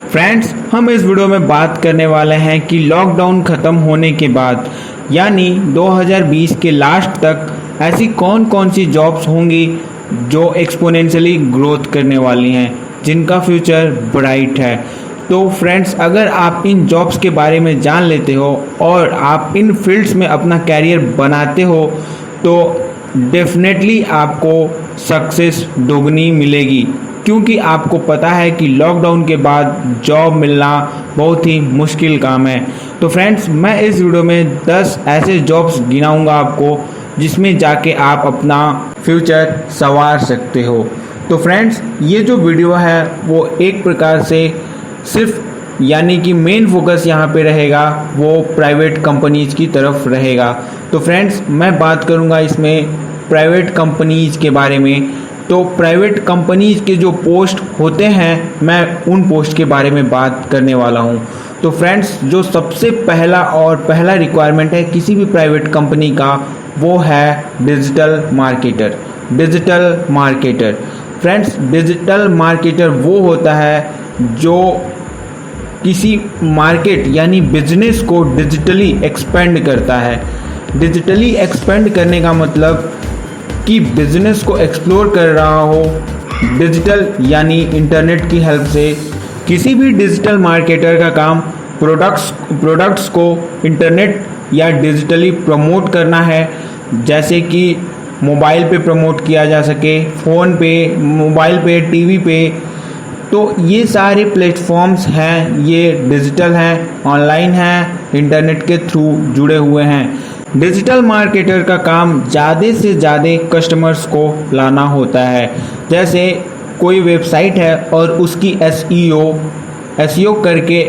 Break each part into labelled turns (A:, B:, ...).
A: Friends, हम इस video में बात करने वाले हैं कि लॉकडाउन ख़त्म होने के बाद यानी 2020 के लास्ट तक ऐसी कौन कौन सी जॉब्स होंगी जो एक्सपोनेंशियली ग्रोथ करने वाली हैं, जिनका फ्यूचर ब्राइट है। तो फ्रेंड्स, अगर आप इन जॉब्स के बारे में जान लेते हो और आप इन फील्ड्स में अपना कैरियर बनाते हो तो डेफिनेटली आपको सक्सेस दोगुनी मिलेगी, क्योंकि आपको पता है कि लॉकडाउन के बाद जॉब मिलना बहुत ही मुश्किल काम है। तो फ्रेंड्स, मैं इस वीडियो में 10 ऐसे जॉब्स गिनाऊंगा आपको जिसमें जाके आप अपना फ्यूचर संवार सकते हो। तो फ्रेंड्स, ये जो वीडियो है वो एक प्रकार से सिर्फ यानी कि मेन फोकस यहाँ पे रहेगा वो प्राइवेट कंपनीज़ की तरफ रहेगा। तो फ्रेंड्स, मैं बात करूँगा इसमें प्राइवेट कंपनीज़ के बारे में। तो प्राइवेट कंपनीज़ के जो पोस्ट होते हैं, मैं उन पोस्ट के बारे में बात करने वाला हूँ। तो फ्रेंड्स, जो सबसे पहला रिक्वायरमेंट है किसी भी प्राइवेट कंपनी का, वो है digital marketer. Digital marketer friends, digital marketer वो होता है जो किसी मार्केट यानी बिजनेस को डिजिटली एक्सपेंड करता है। डिजिटली एक्सपेंड करने का मतलब कि बिजनेस को एक्सप्लोर कर रहा हो डिजिटल यानी इंटरनेट की हेल्प से। किसी भी डिजिटल मार्केटर का काम प्रोडक्ट्स को इंटरनेट या डिजिटली प्रमोट करना है, जैसे कि मोबाइल पे प्रमोट किया जा सके, फ़ोन पे, मोबाइल पे, टीवी पे। तो ये सारे प्लेटफॉर्म्स हैं, ये डिजिटल हैं, ऑनलाइन हैं, इंटरनेट के थ्रू जुड़े हुए हैं। डिजिटल मार्केटर का काम ज़्यादा से ज़्यादा कस्टमर्स को लाना होता है। जैसे कोई वेबसाइट है और उसकी एसईओ करके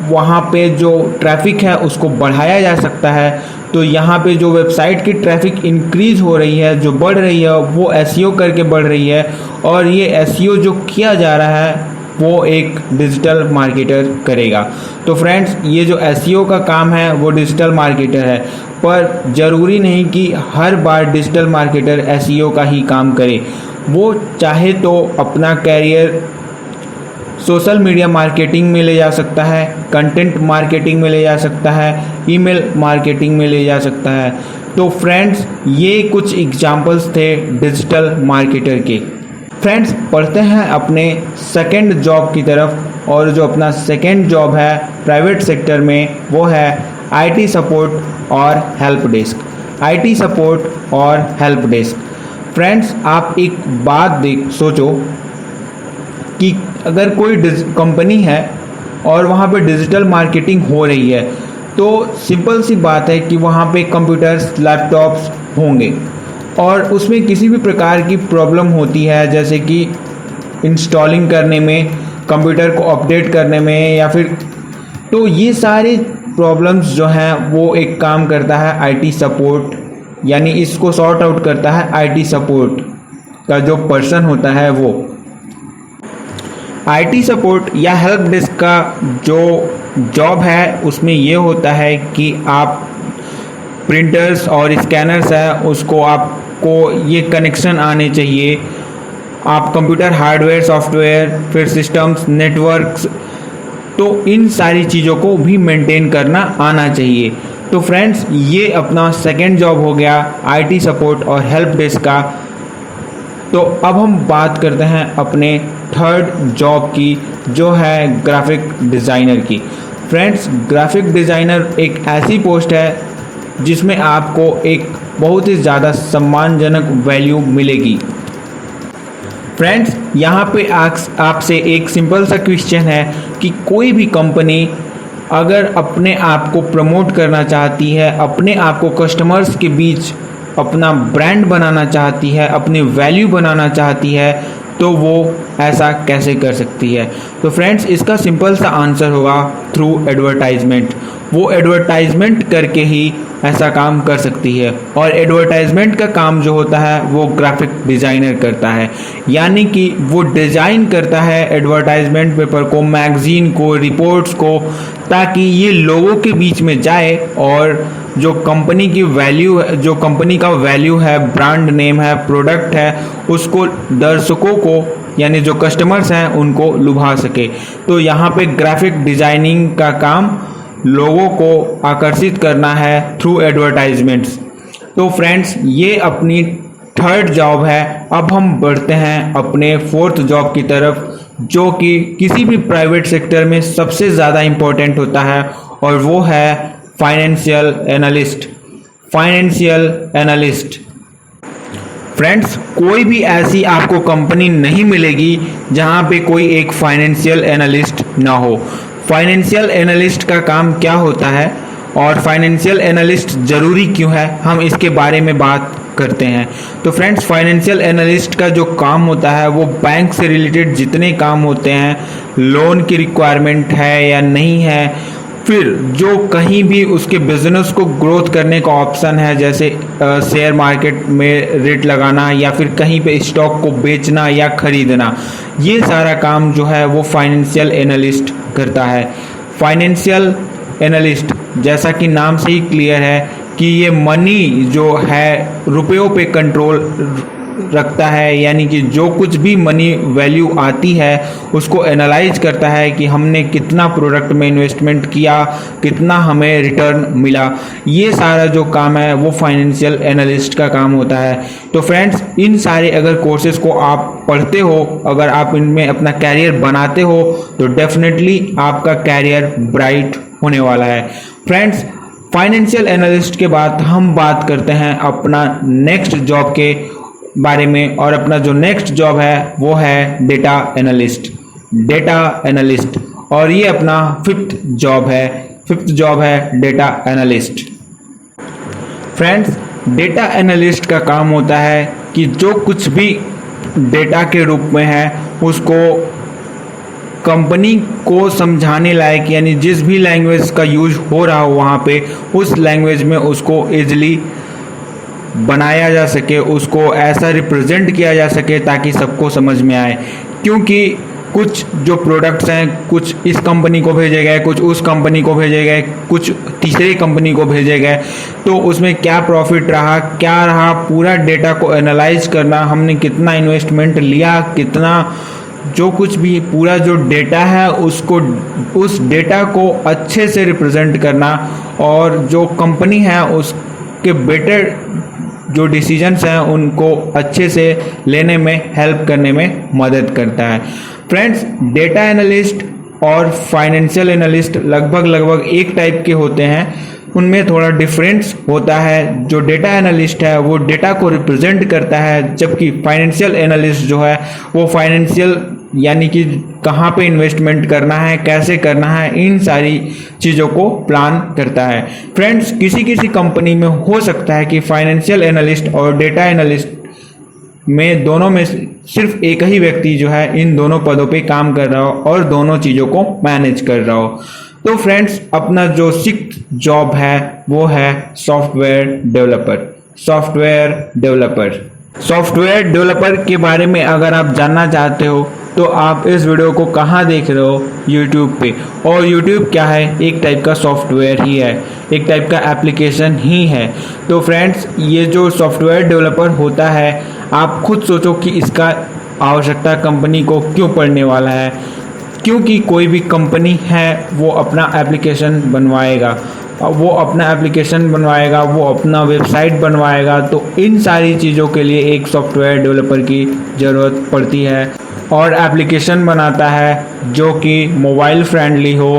A: वहाँ पे जो ट्रैफिक है उसको बढ़ाया जा सकता है। तो यहाँ पे जो वेबसाइट की ट्रैफिक इंक्रीज़ हो रही है, जो बढ़ रही है, वो एसईओ करके बढ़ रही है। और ये एसईओ जो किया जा रहा है वो एक डिजिटल मार्केटर करेगा। तो फ्रेंड्स, ये जो एसईओ का काम है वो डिजिटल मार्केटर है, पर ज़रूरी नहीं कि हर बार डिजिटल मार्केटर एसईओ का ही काम करे। वो चाहे तो अपना कैरियर सोशल मीडिया मार्केटिंग में ले जा सकता है, कंटेंट मार्केटिंग में ले जा सकता है, ईमेल मार्केटिंग में ले जा सकता है। तो फ्रेंड्स, ये कुछ एग्जांपल्स थे डिजिटल मार्केटर के। फ्रेंड्स, पढ़ते हैं अपने सेकंड जॉब की तरफ, और जो अपना सेकंड जॉब है प्राइवेट सेक्टर में वो है आईटी सपोर्ट और हेल्प डेस्क। आईटी सपोर्ट और हेल्प डेस्क। फ्रेंड्स, आप एक बात सोचो कि अगर कोई कंपनी है और वहाँ पे डिजिटल मार्केटिंग हो रही है, तो सिंपल सी बात है कि वहाँ पे कंप्यूटर्स, लैपटॉप्स होंगे और उसमें किसी भी प्रकार की प्रॉब्लम होती है, जैसे कि इंस्टॉलिंग करने में, कंप्यूटर को अपडेट करने में, या फिर तो ये सारी प्रॉब्लम्स जो हैं वो एक काम करता है आईटी सपोर्ट, यानी इसको सॉर्ट आउट करता है आईटी सपोर्ट का जो पर्सन होता है वो। आईटी सपोर्ट या हेल्प डेस्क का जो जॉब है उसमें ये होता है कि आप प्रिंटर्स और स्कैनर्स है उसको आपको ये कनेक्शन आने चाहिए। आप कंप्यूटर हार्डवेयर, सॉफ्टवेयर, फिर सिस्टम्स, नेटवर्क्स, तो इन सारी चीज़ों को भी मेंटेन करना आना चाहिए। तो फ्रेंड्स, ये अपना सेकंड जॉब हो गया आईटी सपोर्ट और हेल्प डेस्क का। तो अब हम बात करते हैं अपने थर्ड जॉब की, जो है ग्राफिक डिज़ाइनर की। फ्रेंड्स, ग्राफिक डिज़ाइनर एक ऐसी पोस्ट है जिसमें आपको एक बहुत ही ज़्यादा सम्मानजनक वैल्यू मिलेगी। फ्रेंड्स, यहाँ पे आपसे एक सिंपल सा क्वेश्चन है कि कोई भी कंपनी अगर अपने आप को प्रमोट करना चाहती है, अपने आप को कस्टमर्स के बीच अपना ब्रांड बनाना चाहती है, अपनी वैल्यू बनाना चाहती है, तो वो ऐसा कैसे कर सकती है? तो फ्रेंड्स, इसका सिंपल सा आंसर होगा थ्रू एडवर्टाइजमेंट। वो एडवर्टाइजमेंट करके ही ऐसा काम कर सकती है। और एडवर्टाइजमेंट का काम जो होता है वो ग्राफिक डिज़ाइनर करता है, यानी कि वो डिज़ाइन करता है एडवर्टाइजमेंट पेपर को, मैगज़ीन को, रिपोर्ट्स को, ताकि ये लोगों के बीच में जाए और जो कंपनी की वैल्यू है, जो कंपनी का वैल्यू है, ब्रांड नेम है, प्रोडक्ट है, उसको दर्शकों को यानी जो कस्टमर्स हैं उनको लुभा सके। तो यहाँ पे ग्राफिक डिजाइनिंग का काम लोगों को आकर्षित करना है थ्रू एडवर्टाइजमेंट्स। तो फ्रेंड्स, ये अपनी थर्ड जॉब है। अब हम बढ़ते हैं अपने फोर्थ जॉब की तरफ, जो कि किसी भी प्राइवेट सेक्टर में सबसे ज़्यादा इम्पोर्टेंट होता है, और वो है financial analyst. Financial analyst friends, कोई भी ऐसी आपको कंपनी नहीं मिलेगी जहां पे कोई एक फाइनेंशियल एनालिस्ट ना हो। फाइनेंशियल एनालिस्ट का काम क्या होता है और फाइनेंशियल एनालिस्ट ज़रूरी क्यों है, हम इसके बारे में बात करते हैं। तो फ्रेंड्स, फाइनेंशियल एनालिस्ट का जो काम होता है वो बैंक से रिलेटेड जितने काम होते हैं, लोन की रिक्वायरमेंट है या नहीं है, फिर जो कहीं भी उसके बिजनेस को ग्रोथ करने का ऑप्शन है, जैसे शेयर मार्केट में रेट लगाना या फिर कहीं पे स्टॉक को बेचना या खरीदना, ये सारा काम जो है वो फाइनेंशियल एनालिस्ट करता है। फाइनेंशियल एनालिस्ट, जैसा कि नाम से ही क्लियर है कि ये मनी जो है रुपयों पे कंट्रोल रखता है, यानी कि जो कुछ भी मनी वैल्यू आती है उसको एनालाइज करता है कि हमने कितना प्रोडक्ट में इन्वेस्टमेंट किया, कितना हमें रिटर्न मिला। ये सारा जो काम है वो फाइनेंशियल एनालिस्ट का काम होता है। तो फ्रेंड्स, इन सारे अगर कोर्सेज को आप पढ़ते हो, अगर आप इनमें अपना कैरियर बनाते हो, तो डेफिनेटली आपका कैरियर ब्राइट होने वाला है। फ्रेंड्स, फाइनेंशियल एनालिस्ट के बाद हम बात करते हैं अपना नेक्स्ट जॉब के बारे में, और अपना जो नेक्स्ट जॉब है वो है डेटा एनालिस्ट। डेटा एनालिस्ट, और ये अपना फिफ्थ जॉब है। फिफ्थ जॉब है data analyst. Friends, data analyst का काम होता है कि जो कुछ भी डेटा के रूप में है उसको कंपनी को समझाने लायक, यानी जिस भी लैंग्वेज का यूज हो रहा हो वहाँ पे, उस लैंग्वेज में उसको ईजिली बनाया जा सके, उसको ऐसा रिप्रेजेंट किया जा सके ताकि सबको समझ में आए। क्योंकि कुछ जो प्रोडक्ट्स हैं, कुछ इस कंपनी को भेजे गए, कुछ उस कंपनी को भेजे गए, कुछ तीसरे कंपनी को भेजे गए, तो उसमें क्या प्रॉफिट रहा, क्या रहा, पूरा डेटा को एनालाइज करना, हमने कितना इन्वेस्टमेंट लिया, कितना, जो कुछ भी पूरा जो डेटा है उसको, उस डेटा को अच्छे से रिप्रेजेंट करना, और जो कंपनी है उसके बेटर जो डिसीजंस हैं उनको अच्छे से लेने में हेल्प करने में मदद करता है। फ्रेंड्स, डेटा एनालिस्ट और फाइनेंशियल एनालिस्ट लगभग एक टाइप के होते हैं, उनमें थोड़ा डिफरेंस होता है। जो डेटा एनालिस्ट है वो डेटा को रिप्रेजेंट करता है, जबकि फाइनेंशियल एनालिस्ट जो है वो फाइनेंशियल, यानी कि कहाँ पे इन्वेस्टमेंट करना है, कैसे करना है, इन सारी चीज़ों को प्लान करता है। फ्रेंड्स, किसी किसी कंपनी में हो सकता है कि फाइनेंशियल एनालिस्ट और डेटा एनालिस्ट में दोनों में सिर्फ एक ही व्यक्ति जो है इन दोनों पदों पे काम कर रहा हो और दोनों चीज़ों को मैनेज कर रहा हो। तो फ्रेंड्स, अपना जो सिक्स्थ जॉब है वो है software developer. Software developer, software developer के बारे में अगर आप जानना चाहते हो तो आप इस वीडियो को कहाँ देख रहे हो, यूट्यूब पे। और यूट्यूब क्या है, एक टाइप का सॉफ्टवेयर ही है, एक टाइप का एप्लीकेशन ही है। तो फ्रेंड्स, ये जो सॉफ्टवेयर डेवलपर होता है, आप खुद सोचो कि इसका आवश्यकता कंपनी को क्यों पड़ने वाला है। क्योंकि कोई भी कंपनी है वो अपना एप्लीकेशन बनवाएगा, वो अपना एप्लीकेशन बनवाएगा, वो अपना वेबसाइट बनवाएगा, तो इन सारी चीज़ों के लिए एक सॉफ्टवेयर डेवलपर की ज़रूरत पड़ती है। और एप्लीकेशन बनाता है जो कि मोबाइल फ्रेंडली हो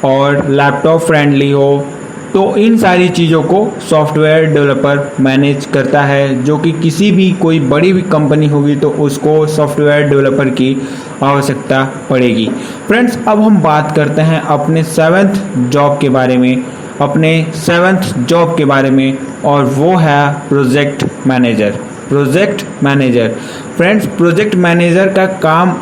A: और लैपटॉप फ्रेंडली हो, तो इन सारी चीज़ों को सॉफ्टवेयर डेवलपर मैनेज करता है। जो कि किसी भी कोई बड़ी भी कंपनी होगी तो उसको सॉफ्टवेयर डेवलपर की आवश्यकता पड़ेगी। फ्रेंड्स, अब हम बात करते हैं अपने सेवन्थ जॉब के बारे में, अपने सेवन्थ जॉब के बारे में, और वो है project manager. Project manager, friends, project manager का काम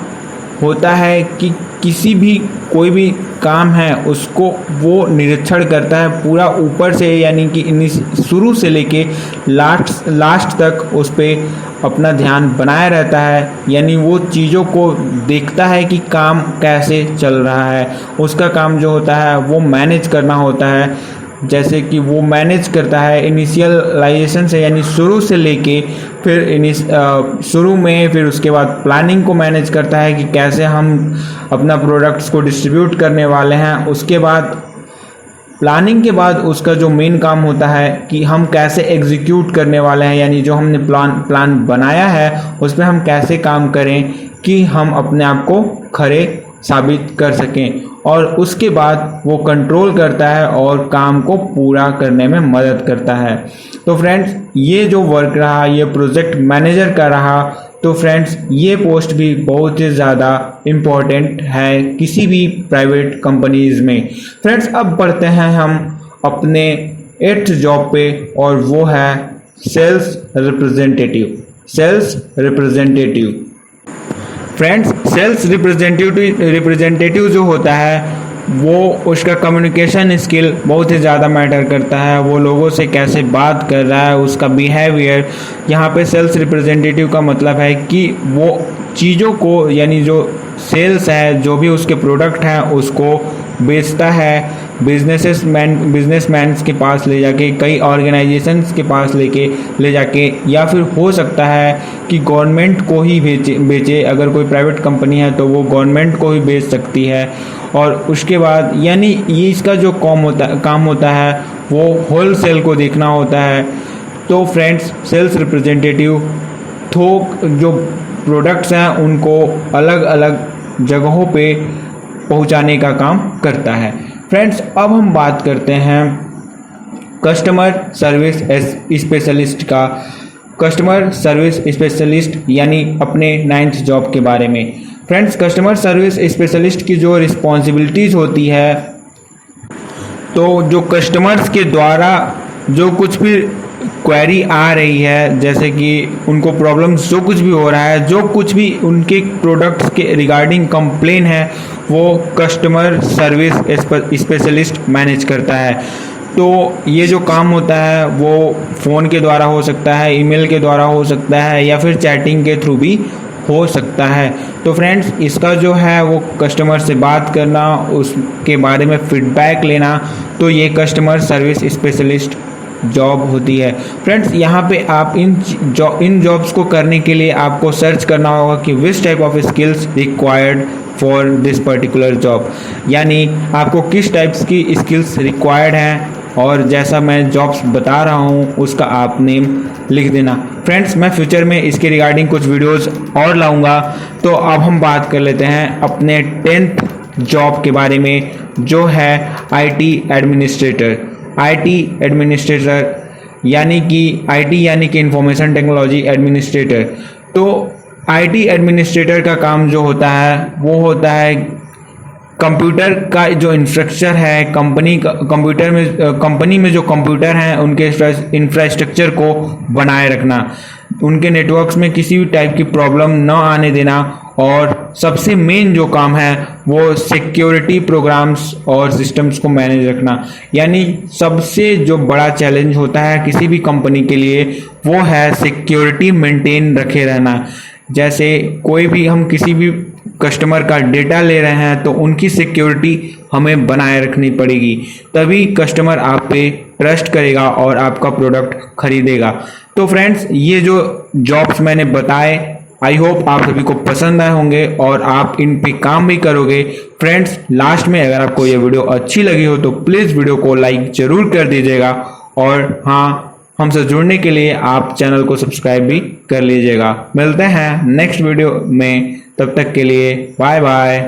A: होता है कि किसी भी कोई भी काम है उसको वो निरीक्षण करता है पूरा ऊपर से, यानी कि शुरू से लेके लास्ट तक उस पर अपना ध्यान बनाए रहता है। यानी वो चीज़ों को देखता है कि काम कैसे चल रहा है। उसका काम जो होता है वो मैनेज करना होता है, जैसे कि वो मैनेज करता है इनिशियलाइजेशन से, यानी शुरू से लेके फिर शुरू में, फिर उसके बाद प्लानिंग को मैनेज करता है कि कैसे हम अपना प्रोडक्ट्स को डिस्ट्रीब्यूट करने वाले हैं। उसके बाद प्लानिंग के बाद उसका जो मेन काम होता है कि हम कैसे एग्जीक्यूट करने वाले हैं, यानी जो हमने प्लान बनाया है उस पर हम कैसे काम करें कि हम अपने आप को खरे साबित कर सकें। और उसके बाद वो कंट्रोल करता है और काम को पूरा करने में मदद करता है। तो फ्रेंड्स, ये जो वर्क रहा, ये प्रोजेक्ट मैनेजर का रहा। तो फ्रेंड्स, ये पोस्ट भी बहुत ही ज़्यादा इम्पॉर्टेंट है किसी भी प्राइवेट कंपनीज़ में। फ्रेंड्स, अब बढ़ते हैं हम अपने 8th जॉब पे, और वो है sales representative. Sales representative friends, sales representative जो होता है वो उसका कम्युनिकेशन स्किल बहुत ही ज़्यादा मैटर करता है। वो लोगों से कैसे बात कर रहा है, उसका बिहेवियर। यहाँ पे सेल्स रिप्रेजेंटेटिव का मतलब है कि वो चीज़ों को, यानी जो सेल्स है, जो भी उसके प्रोडक्ट हैं उसको बेचता है बिजनेसमैन के पास ले जाके, कई ऑर्गेनाइजेशंस के पास ले जाके, या फिर हो सकता है कि गवर्नमेंट को ही बेचे। अगर कोई प्राइवेट कंपनी है तो वो गवर्नमेंट को ही बेच सकती है। और उसके बाद यानी ये इसका जो काम होता है वो होल सेल को देखना होता है। तो फ्रेंड्स, सेल्स रिप्रेजेंटेटिव थोक जो प्रोडक्ट्स हैं उनको अलग अलग जगहों पे पहुंचाने का काम करता है। फ्रेंड्स, अब हम बात करते हैं कस्टमर सर्विस स्पेशलिस्ट का। कस्टमर सर्विस स्पेशलिस्ट यानी अपने 9th जॉब के बारे में। फ्रेंड्स, कस्टमर सर्विस स्पेशलिस्ट की जो रिस्पॉन्सिबिलिटीज़ होती है, तो जो कस्टमर्स के द्वारा जो कुछ भी क्वेरी आ रही है, जैसे कि उनको प्रॉब्लम्स जो कुछ भी हो रहा है, जो कुछ भी उनके प्रोडक्ट्स के रिगार्डिंग कंप्लेन है, वो कस्टमर सर्विस स्पेशलिस्ट मैनेज करता है। तो ये जो काम होता है वो फ़ोन के द्वारा हो सकता है, ईमेल के द्वारा हो सकता है, या फिर चैटिंग के थ्रू भी हो सकता है। तो फ्रेंड्स, इसका जो है वो कस्टमर से बात करना, उसके बारे में फीडबैक लेना, तो ये कस्टमर सर्विस स्पेशलिस्ट जॉब होती है। फ्रेंड्स, यहाँ पे आप इन जॉब्स को करने के लिए आपको सर्च करना होगा कि which type of skills required for this particular job, यानी आपको किस टाइप्स की स्किल्स रिक्वायर्ड हैं, और जैसा मैं जॉब्स बता रहा हूँ उसका आप नेम लिख देना। फ्रेंड्स, मैं फ्यूचर में इसके रिगार्डिंग कुछ वीडियोस और लाऊंगा। तो अब हम बात कर लेते हैं अपने 10th जॉब के बारे में, जो है IT एडमिनिस्ट्रेटर। IT एडमिनिस्ट्रेटर यानी कि इंफॉर्मेशन टेक्नोलॉजी एडमिनिस्ट्रेटर। तो IT एडमिनिस्ट्रेटर का काम जो होता है वो होता है कंप्यूटर का जो इंफ्रास्ट्रक्चर है, कंपनी में जो कंप्यूटर हैं उनके इंफ्रास्ट्रक्चर को बनाए रखना, उनके नेटवर्क्स में किसी भी टाइप की प्रॉब्लम न आने देना, और सबसे मेन जो काम है वो सिक्योरिटी प्रोग्राम्स और सिस्टम्स को मैनेज रखना। यानी सबसे जो बड़ा चैलेंज होता है किसी भी कंपनी के लिए वो है सिक्योरिटी मेंटेन रखे रहना। जैसे कोई भी हम किसी भी कस्टमर का डेटा ले रहे हैं तो उनकी सिक्योरिटी हमें बनाए रखनी पड़ेगी, तभी कस्टमर आप पे ट्रस्ट करेगा और आपका प्रोडक्ट खरीदेगा। तो फ्रेंड्स, ये जो जॉब्स मैंने बताए, आई होप आप सभी को पसंद आए होंगे और आप इन पे काम भी करोगे। फ्रेंड्स, लास्ट में अगर आपको ये वीडियो अच्छी लगी हो तो प्लीज़ वीडियो को लाइक ज़रूर कर दीजिएगा, और हाँ, हमसे जुड़ने के लिए आप चैनल को सब्सक्राइब भी कर लीजिएगा। मिलते हैं नेक्स्ट वीडियो में, तब तक के लिए बाय बाय।